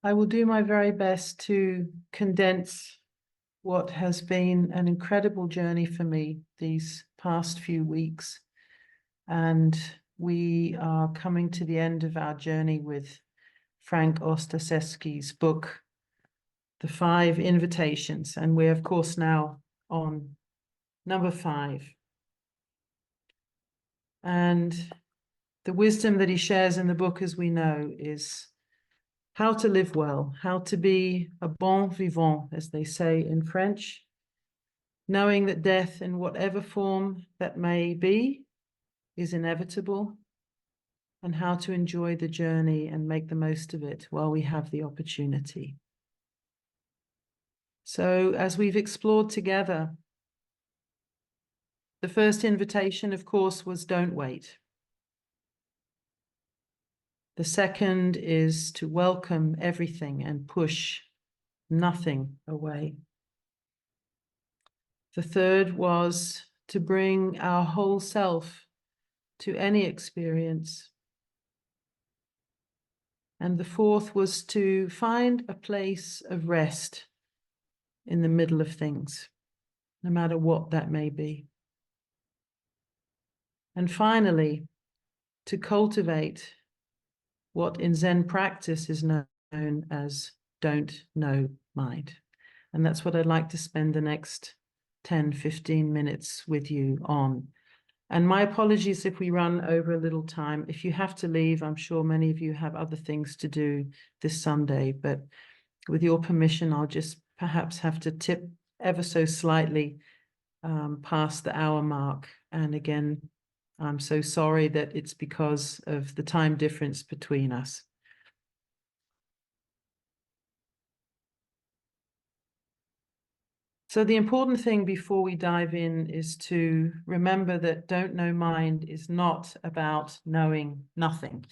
I will do my very best to condense what has been an incredible journey for me these past few weeks. And we are coming to the end of our journey with Frank Ostaseski's book, The 5 Invitations. And we're, of course, now on number 5. And the wisdom that he shares in the book, as we know, is how to live well, how to be a bon vivant, as they say in French, knowing that death, in whatever form that may be, is inevitable, and how to enjoy the journey and make the most of it while we have the opportunity. So, as we've explored together, the first invitation, of course, was don't wait. The second is to welcome everything and push nothing away. The third was to bring our whole self to any experience. And the fourth was to find a place of rest in the middle of things, no matter what that may be. And finally, to cultivate what in Zen practice is known as don't know mind. And that's what I'd like to spend the next 10, 15 minutes with you on. And my apologies if we run over a little time. If you have to leave, I'm sure many of you have other things to do this Sunday, but with your permission, I'll just perhaps have to tip ever so slightly past the hour mark. And again, I'm so sorry that it's because of the time difference between us. So the important thing before we dive in is to remember that don't know mind is not about knowing nothing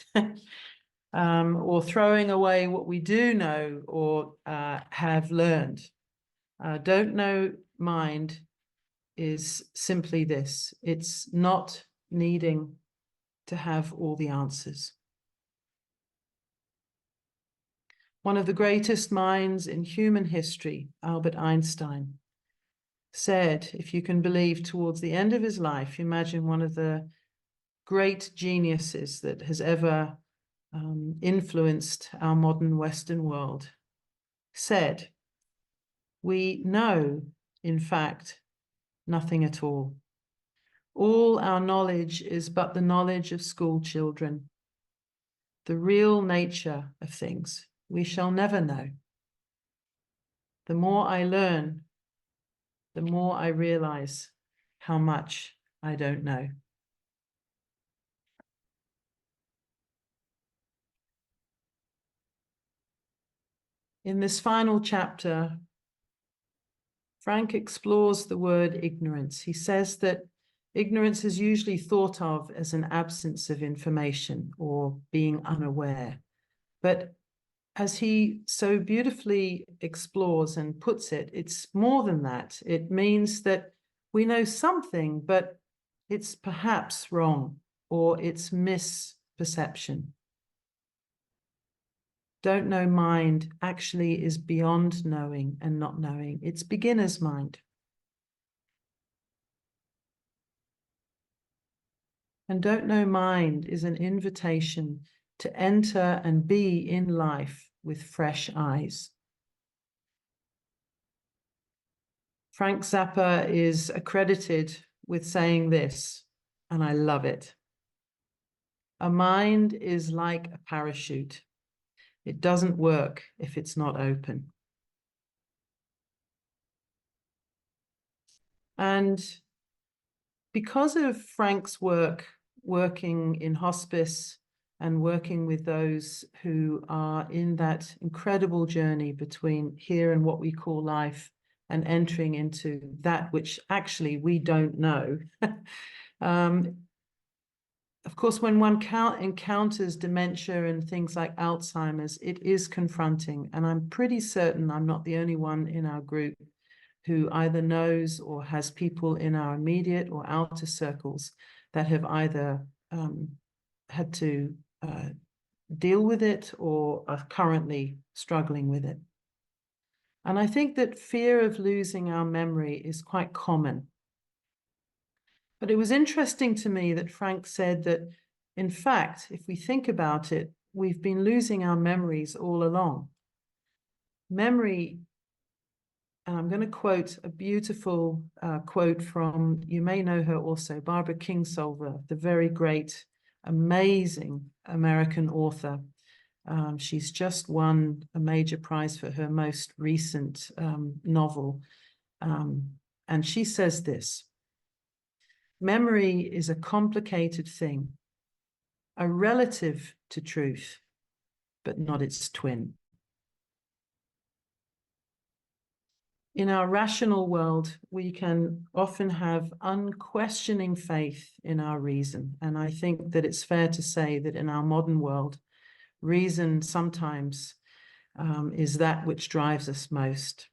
or throwing away what we do know or have learned. Don't know mind is simply this. It's not needing to have all the answers. One of the greatest minds in human history, Albert Einstein, said, if you can believe, towards the end of his life, imagine one of the great geniuses that has ever influenced our modern Western world, said, we know, in fact, nothing at all. All our knowledge is but the knowledge of school children. The real nature of things we shall never know. The more I learn, the more I realize how much I don't know. In this final chapter, Frank explores the word ignorance. He says that ignorance is usually thought of as an absence of information or being unaware. But as he so beautifully explores and puts it, it's more than that. It means that we know something, but it's perhaps wrong or it's misperception. Don't know mind actually is beyond knowing and not knowing. It's beginner's mind. And don't know mind is an invitation to enter and be in life with fresh eyes. Frank Zappa is accredited with saying this, and I love it. A mind is like a parachute. It doesn't work if it's not open. And because of Frank's work, working in hospice and working with those who are in that incredible journey between here and what we call life and entering into that which actually we don't know. Of course, when one encounters dementia and things like Alzheimer's, it is confronting. And I'm pretty certain I'm not the only one in our group who either knows or has people in our immediate or outer circles that have either had to deal with it or are currently struggling with it. And I think that fear of losing our memory is quite common. But it was interesting to me that Frank said that, in fact, if we think about it, we've been losing our memories all along. Memory, and I'm going to quote a beautiful quote from, you may know her also, Barbara Kingsolver, the very great, amazing American author. She's just won a major prize for her most recent novel. And she says this: memory is a complicated thing, a relative to truth, but not its twin. In our rational world, we can often have unquestioning faith in our reason. And I think that it's fair to say that in our modern world, reason sometimes is that which drives us most.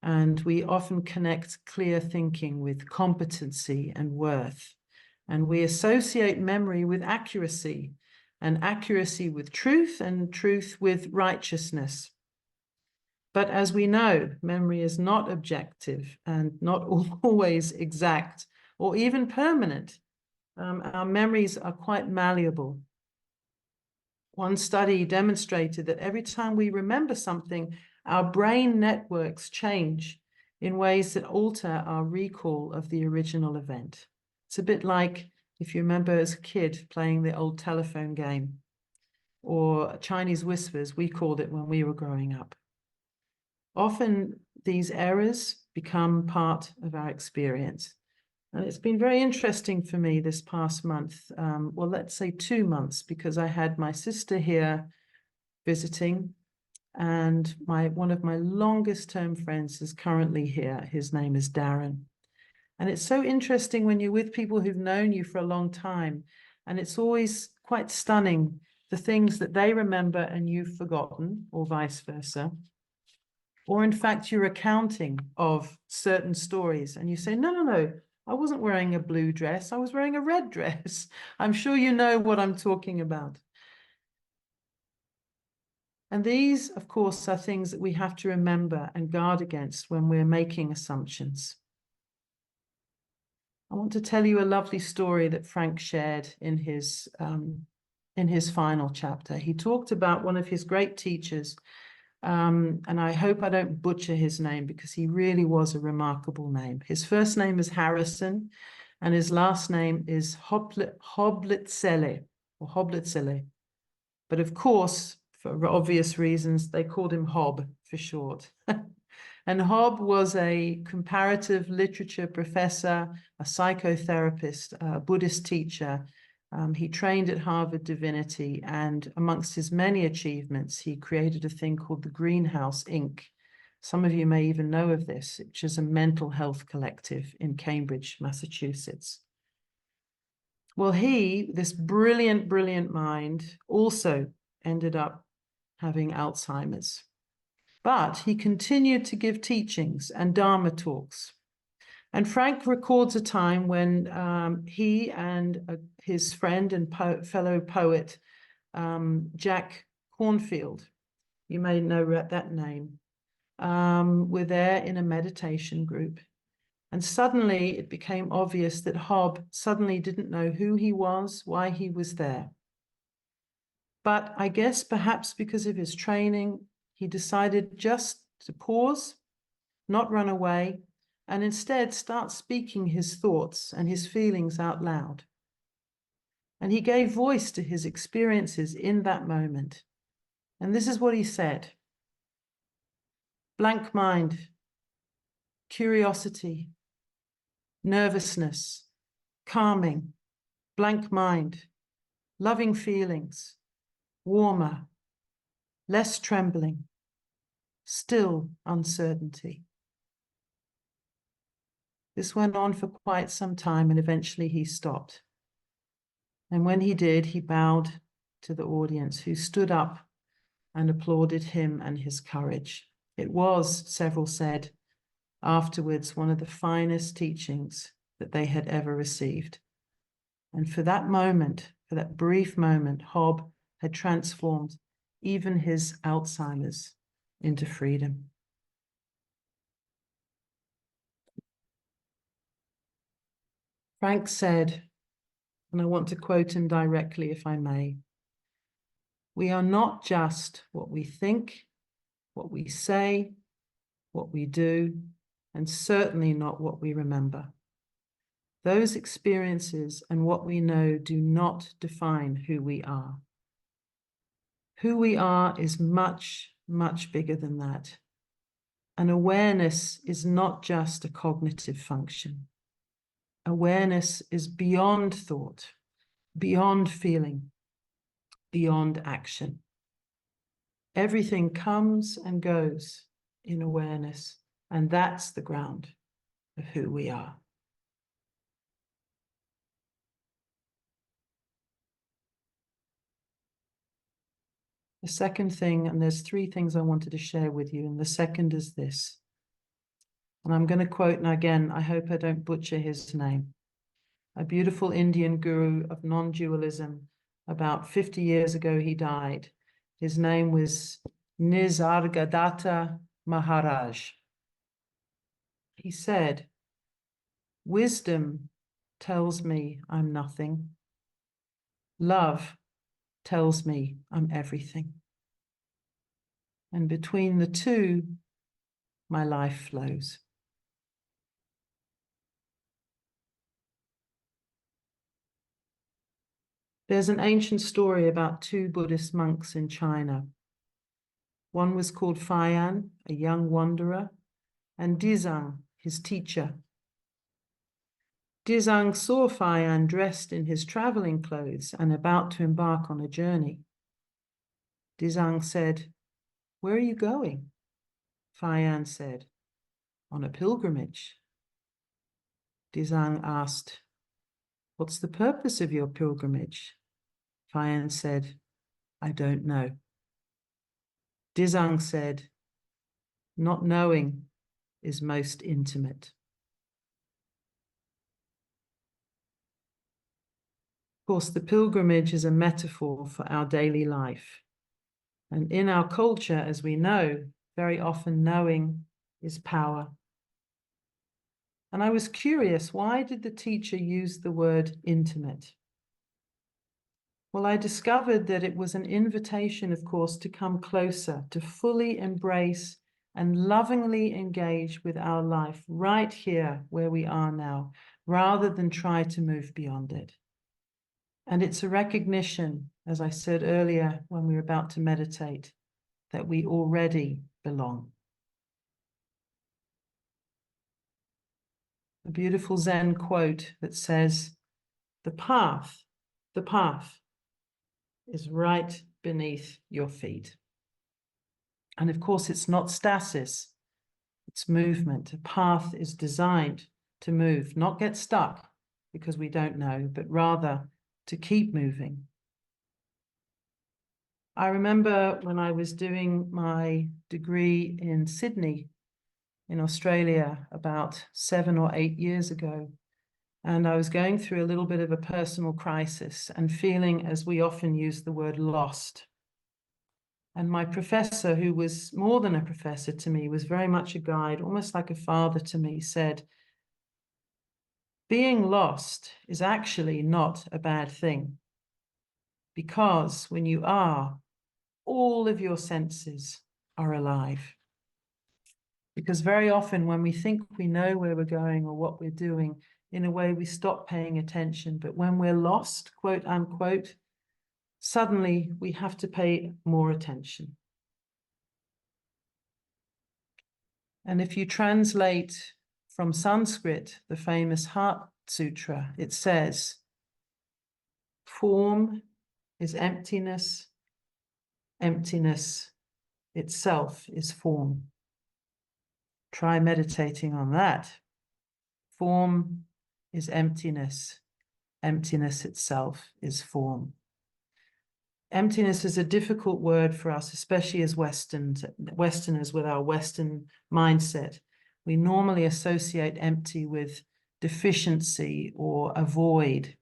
And we often connect clear thinking with competency and worth. And we associate memory with accuracy, and accuracy with truth, and truth with righteousness. But as we know, memory is not objective and not always exact or even permanent. Our memories are quite malleable. One study demonstrated that every time we remember something, our brain networks change in ways that alter our recall of the original event. It's a bit like if you remember as a kid playing the old telephone game, or Chinese whispers, we called it when we were growing up. Often these errors become part of our experience. And it's been very interesting for me this past month, well, let's say 2 months, because I had my sister here visiting, and one of my longest term friends is currently here. His name is Darren. And it's so interesting when you're with people who've known you for a long time, and it's always quite stunning, the things that they remember and you've forgotten, or vice versa. Or in fact, you're recounting of certain stories and you say, no, I wasn't wearing a blue dress. I was wearing a red dress. I'm sure you know what I'm talking about. And these, of course, are things that we have to remember and guard against when we're making assumptions. I want to tell you a lovely story that Frank shared in his final chapter. He talked about one of his great teachers, and I hope I don't butcher his name because he really was a remarkable name. His first name is Harrison, and his last name is Hoblitzelle, or Hoblitzelle. But of course, for obvious reasons, they called him Hob for short. And Hob was a comparative literature professor, a psychotherapist, a Buddhist teacher. He trained at Harvard Divinity, and amongst his many achievements, he created a thing called the Greenhouse Inc. Some of you may even know of this, which is a mental health collective in Cambridge, Massachusetts. Well, this brilliant, brilliant mind, also ended up having Alzheimer's. But he continued to give teachings and Dharma talks. And Frank records a time when he and his friend and fellow poet, Jack Cornfield, you may know that name, were there in a meditation group. And suddenly it became obvious that Hob suddenly didn't know who he was, why he was there. But I guess perhaps because of his training, he decided just to pause, not run away, and instead start speaking his thoughts and his feelings out loud. And he gave voice to his experiences in that moment. And this is what he said: blank mind, curiosity, nervousness, calming, blank mind, loving feelings, warmer, less trembling, still uncertainty. This went on for quite some time, and eventually he stopped. And when he did, he bowed to the audience, who stood up and applauded him and his courage. It was, several said afterwards, one of the finest teachings that they had ever received. And for that moment, for that brief moment, Hob had transformed even his Alzheimer's into freedom. Frank said, and I want to quote him directly if I may, "We are not just what we think, what we say, what we do, and certainly not what we remember. Those experiences and what we know do not define who we are. Who we are is much, much bigger than that. And awareness is not just a cognitive function. Awareness is beyond thought, beyond feeling, beyond action. Everything comes and goes in awareness, and that's the ground of who we are." The second thing, and there's three things I wanted to share with you, and the second is this. And I'm going to quote, and again, I hope I don't butcher his name, a beautiful Indian guru of non-dualism. About 50 years ago, he died. His name was Nisargadatta Maharaj. He said, "Wisdom tells me I'm nothing. Love tells me I'm everything. And between the two, my life flows." There's an ancient story about two Buddhist monks in China. One was called Fayan, a young wanderer, and Dizang, his teacher. Dizang saw Fayan dressed in his traveling clothes and about to embark on a journey. Dizang said, "Where are you going?" Fayan said, "On a pilgrimage." Dizang asked, "What's the purpose of your pilgrimage?" Fayan said, "I don't know." Dizang said, "Not knowing is most intimate." Of course, the pilgrimage is a metaphor for our daily life. And in our culture, as we know, very often knowing is power. And I was curious, why did the teacher use the word intimate? Well, I discovered that it was an invitation, of course, to come closer, to fully embrace and lovingly engage with our life right here where we are now, rather than try to move beyond it. And it's a recognition, as I said earlier when we were about to meditate, that we already belong. A beautiful Zen quote that says, the path is right beneath your feet." And of course, it's not stasis, it's movement. A path is designed to move, not get stuck because we don't know, but rather to keep moving. I remember when I was doing my degree in Sydney, in Australia, about 7 or 8 years ago, and I was going through a little bit of a personal crisis and feeling, as we often use the word, lost. And my professor, who was more than a professor to me, was very much a guide, almost like a father to me, said, "Being lost is actually not a bad thing, because when you are, all of your senses are alive." Because very often when we think we know where we're going or what we're doing, in a way we stop paying attention. But when we're lost, quote unquote, suddenly we have to pay more attention. And if you translate from Sanskrit, the famous Heart Sutra, it says, "Form is emptiness, emptiness itself is form." Try meditating on that. Form is emptiness. Emptiness itself is form. Emptiness is a difficult word for us, especially as Westerners with our Western mindset. We normally associate empty with deficiency or a void.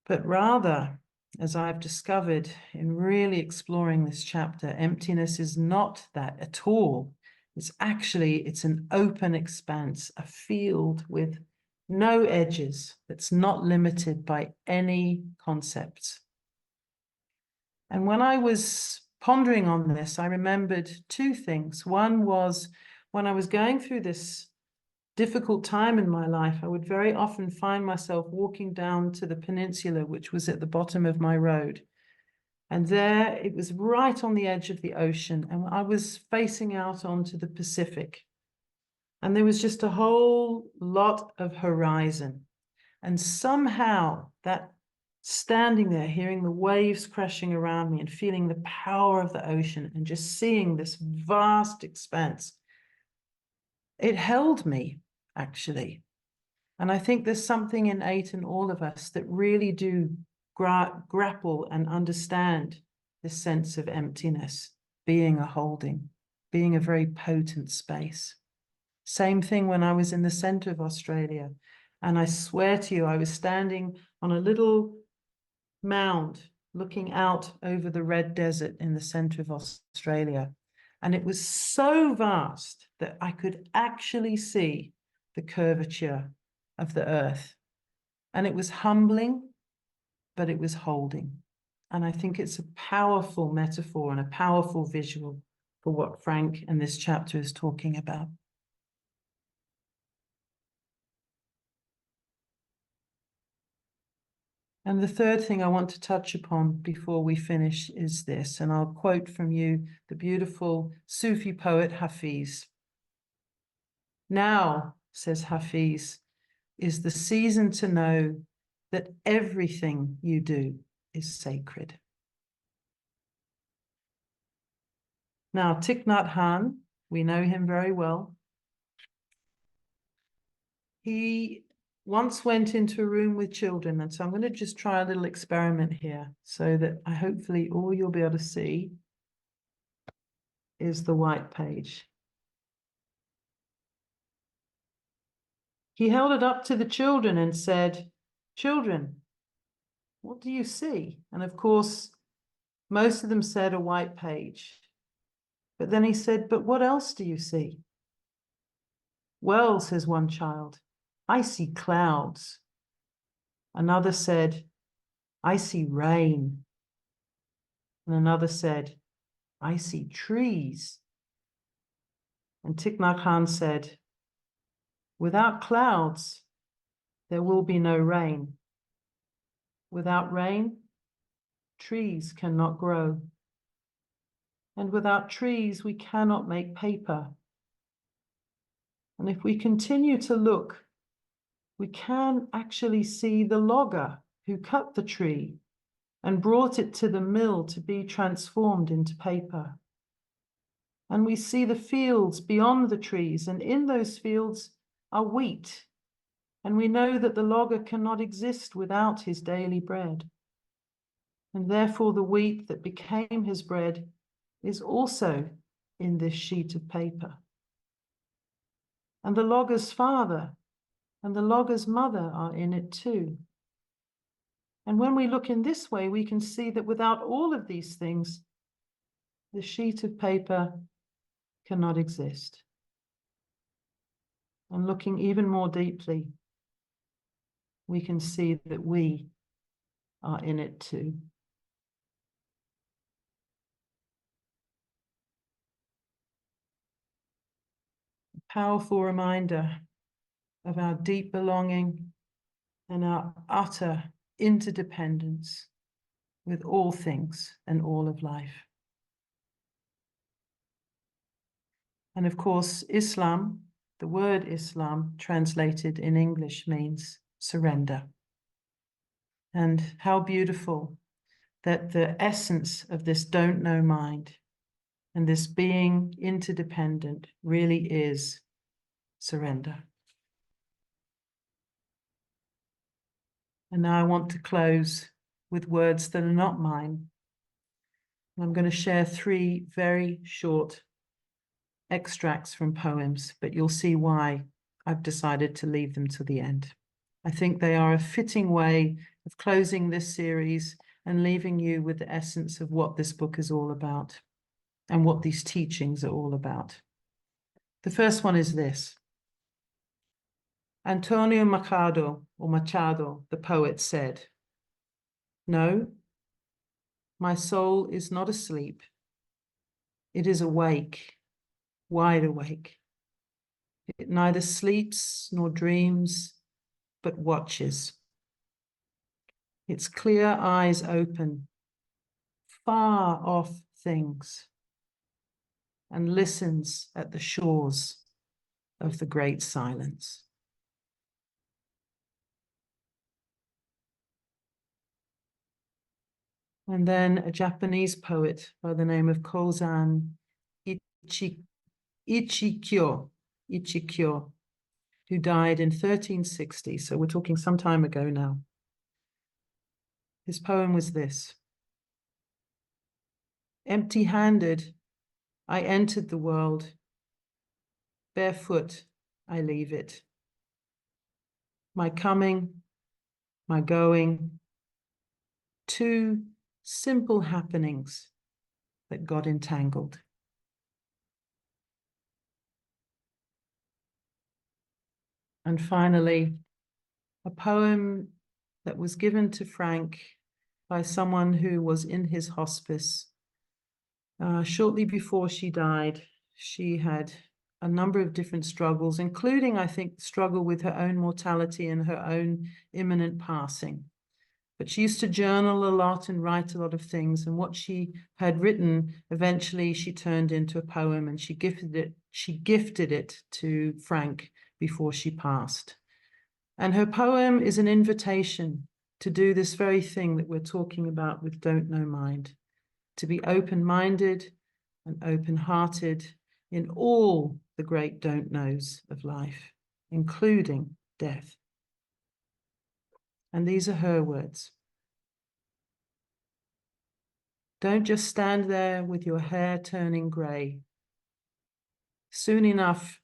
But rather, as I've discovered in really exploring this chapter, emptiness is not that at all. It's an open expanse, a field with no edges that's not limited by any concepts. And when I was pondering on this, I remembered two things. One was when I was going through this difficult time in my life, I would very often find myself walking down to the peninsula, which was at the bottom of my road. And there it was right on the edge of the ocean, and I was facing out onto the Pacific. And there was just a whole lot of horizon. And somehow that standing there, hearing the waves crashing around me and feeling the power of the ocean and just seeing this vast expanse, it held me, actually. And I think there's something innate in all of us that really do grapple and understand this sense of emptiness, being a holding, being a very potent space. Same thing when I was in the center of Australia. And I swear to you, I was standing on a little mound looking out over the red desert in the center of Australia. And it was so vast that I could actually see the curvature of the earth. And it was humbling, but it was holding. And I think it's a powerful metaphor and a powerful visual for what Frank in this chapter is talking about. And the third thing I want to touch upon before we finish is this, and I'll quote from you the beautiful Sufi poet Hafiz. "Now," says Hafiz, "is the season to know that everything you do is sacred." Now, Thich Nhat Hanh, we know him very well. He once went into a room with children, and so I'm going to just try a little experiment here so that hopefully all you'll be able to see is the white page. He held it up to the children and said, "Children, what do you see?" And of course, most of them said a white page. But then he said, "But what else do you see?" "Well," says one child, "I see clouds." Another said, "I see rain." And another said, "I see trees." And Thich Nhat Hanh said, "Without clouds, there will be no rain. Without rain, trees cannot grow. And without trees, we cannot make paper. And if we continue to look, we can actually see the logger who cut the tree and brought it to the mill to be transformed into paper. And we see the fields beyond the trees, and in those fields are wheat. And we know that the logger cannot exist without his daily bread. And therefore the wheat that became his bread is also in this sheet of paper. And the logger's father and the logger's mother are in it too. And when we look in this way, we can see that without all of these things, the sheet of paper cannot exist. And looking even more deeply, we can see that we are in it too. A powerful reminder of our deep belonging and our utter interdependence with all things and all of life. And of course, Islam, the word Islam translated in English means surrender. And how beautiful that the essence of this don't know mind and this being interdependent really is surrender. And now I want to close with words that are not mine. I'm going to share 3 very short extracts from poems, but you'll see why I've decided to leave them to the end. I think they are a fitting way of closing this series and leaving you with the essence of what this book is all about and what these teachings are all about. The first one is this. Antonio Machado, the poet, said, "No, my soul is not asleep. It is awake, wide awake. It neither sleeps nor dreams, but watches. Its clear eyes open, far off things, and listens at the shores of the great silence." And then a Japanese poet by the name of Kozan Ichikyo, who died in 1360, so we're talking some time ago now. His poem was this. "Empty-handed, I entered the world. Barefoot, I leave it. My coming, my going, two simple happenings that got entangled." And finally, a poem that was given to Frank by someone who was in his hospice. Shortly before she died, she had a number of different struggles, including, I think, struggle with her own mortality and her own imminent passing. But she used to journal a lot and write a lot of things. And what she had written, eventually she turned into a poem, and she gifted it to Frank before she passed. And her poem is an invitation to do this very thing that we're talking about with Don't Know Mind, to be open-minded and open-hearted in all the great don't knows of life, including death. And these are her words. "Don't just stand there with your hair turning grey. Soon enough,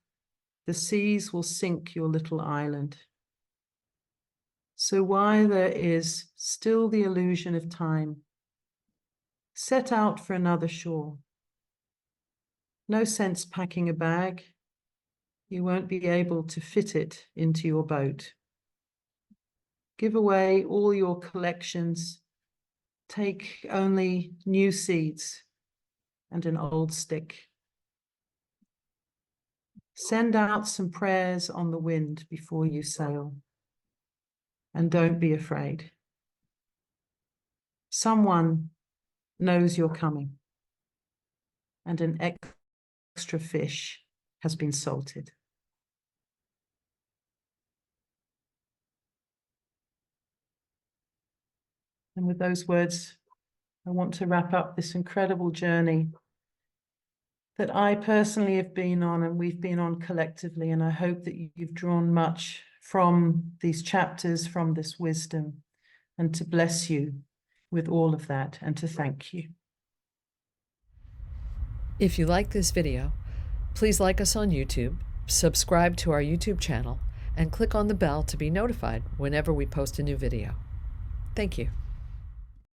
the seas will sink your little island. So while there is still the illusion of time, set out for another shore. No sense packing a bag. You won't be able to fit it into your boat. Give away all your collections. Take only new seeds and an old stick. Send out some prayers on the wind before you sail. And don't be afraid. Someone knows you're coming, and an extra fish has been salted." And with those words, I want to wrap up this incredible journey that I personally have been on, and we've been on collectively. And I hope that you've drawn much from these chapters, from this wisdom, and to bless you with all of that and to thank you. If you like this video, please like us on YouTube, subscribe to our YouTube channel, and click on the bell to be notified whenever we post a new video. Thank you.